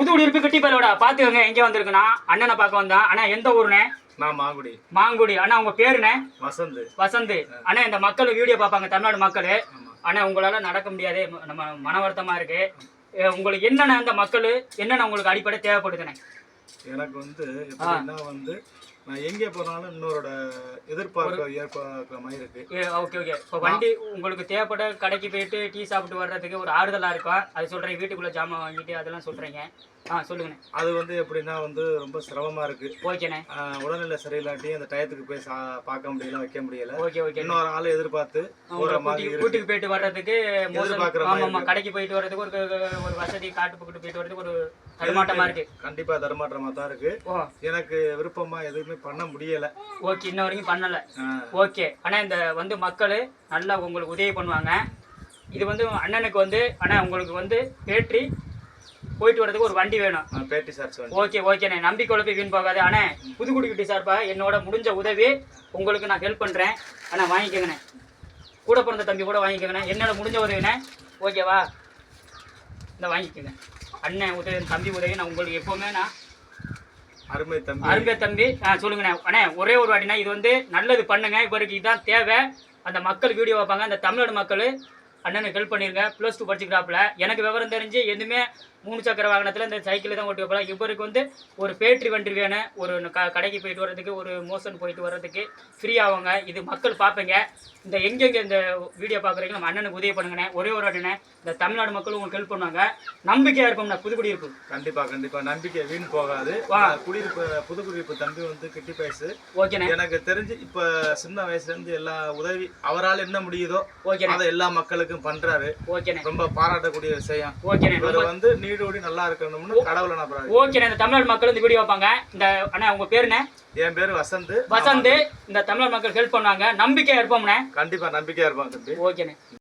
புதுக்குடியிருப்பு கிட்டிப்பலோட பாத்துக்கோங்க. எங்க வந்திருக்குன்னா அண்ணனை பார்க்க வந்தான். அண்ணா எந்த ஊருண்ணே? நான் மாங்குடி. மாங்குடி. அண்ணா உங்க பேருண்ணே? வசந்த். வசந்த். அண்ணா இந்த மக்கள் வீடியோ பார்ப்பாங்க, தமிழ்நாடு மக்கள். அண்ணா உங்களால நடக்க முடியாது, நம்ம மன வருத்தமா இருக்கு. உங்களுக்கு என்னென்ன அந்த மக்கள் என்னென்ன உங்களுக்கு அடிப்படை தேவைப்படுதுண்ணே? எனக்கு எப்படின்னா நான் எங்கே போனாலும் இன்னொரு எதிர்பார்க்கிற மாதிரி இருக்கு. Okay okay. இப்போ வண்டி உங்களுக்கு தேவைப்பட்ட கடைக்கு போயிட்டு டீ சாப்பிட்டு வர்றதுக்கு ஒரு ஆறுதலா இருக்கும். அது சொல்றீங்க, வீட்டுக்குள்ள ஜாமான் வாங்கிட்டு அதெல்லாம் சொல்றீங்க. சொல்லுங்கண்ணே. அது எப்படின்னா ரொம்ப சிரமமா இருக்கு. ஓகேண்ணே. உடல்நிலை சரியில்லாட்டி அந்த டயத்துக்கு போய் பார்க்க முடியல, வைக்க முடியல. Okay okay. இன்னொரு ஆளை எதிர்பார்த்து வீட்டுக்கு போயிட்டு வர்றதுக்கு ஆமா, கடைக்கு போயிட்டு வர்றதுக்கு ஒரு வசதி, காட்டு பக்கத்து போயிட்டு வர்றதுக்கு ஒரு தடுமாட்டமா இருக்கு. கண்டிப்பா தடுமாற்றமா தான் இருக்கு. எனக்கு விருப்பமா எதுவுமே பண்ண முடியல. ஓகே, இன்ன வரைக்கும் பண்ணல. ஓகே. ஆனா இந்த மக்கள் நல்லா உங்களுக்கு உதவி பண்ணுவாங்க. இது அண்ணனுக்கு ஆனா உங்களுக்கு பேட்டரி போயிட்டு வரதுக்கு ஒரு வண்டி வேணும். Battery charge. ஓகே ஓகேண்ணே. நம்பிக்கையோட போய் வீண் போகாது. அண்ணே புதுக்குடிக்கிட்டி சார்பா என்னோட முடிஞ்ச உதவி உங்களுக்கு நான் ஹெல்ப் பண்றேன். அண்ணா வாங்கிக்கோங்கண்ணே. கூட பிறந்த தம்பி கூட வாங்கிக்கோங்கண்ணே. என்னோட முடிஞ்ச உதவிண்ணே. ஓகேவா? இந்த வாங்கிக்கோங்க. அண்ணன் உதவி, தம்பி உதவி நான் உங்களுக்கு எப்பவுமே நான் அருமை தம்பி. சொல்லுங்கண்ணே. அண்ணே ஒரே ஒரு வாட்டினா இது நல்லது பண்ணுங்க. இவருக்கு இதுதான் தேவை. அந்த மக்கள் வீடியோ வைப்பாங்க, அந்த தமிழ்நாடு மக்கள் அண்ணனுக்கு ஹெல்ப் பண்ணிருங்க. +2 படிச்சுக்கிறாப்புல. எனக்கு விவரம் தெரிஞ்சு எதுவுமே 3 சக்கர வாகனத்தில் இந்த சைக்கிள் தான் ஓட்டி வைப்பல. இவருக்கு ஒரு பேட்டரி வண்டி வேணும். ஒரு கடைக்கு போயிட்டு வர்றதுக்கு, ஒரு மோஷன் போயிட்டு வர்றதுக்கு ஃப்ரீ ஆகுங்க. இது மக்கள் பார்ப்பீங்க. இந்த எங்கெங்க இந்த வீடியோ பார்க்குறீங்க, நம்ம அண்ணனுக்கு உதவி பண்ணுங்கண்ணே. ஒரே ஒரு வாட்டினே இந்த தமிழ்நாடு மக்கள் உங்களுக்கு ஹெல்ப் பண்ணுவாங்க. நம்பிக்கையாக இருக்கும்ண்ணா புதுக்குடியிருப்பு. கண்டிப்பா நம்பிக்கை வீண் போகாது. புதுக்குடியிருப்பு தம்பி கிட்டி பேசு. ஓகேண்ணே. எனக்கு தெரிஞ்சு இப்ப சின்ன வயசுல இருந்து எல்லா உதவி அவரால் என்ன முடியுதோ அதை எல்லா மக்களுக்கும் பண்றாரு. ஓகேண்ணே. ரொம்ப பாராட்டக்கூடிய விஷயம். ஓகேண்ணே. இவர் நீடோடி நல்லா இருக்கணும்னு கடவுளை நான். ஓகேண்ணே. இந்த தமிழ்நாடு மக்கள் இந்த வீடியோ வைப்பாங்க. இந்த அண்ணா உங்க பேருண்ணே? என் பேரு வசந்த். இந்த தமிழ்நாடு மக்கள் ஹெல்ப் பண்ணுவாங்க. நம்பிக்கையா இருப்போம்ண்ணே. கண்டிப்பா நம்பிக்கையா இருப்பாங்க தம்பி. ஓகேண்ணே.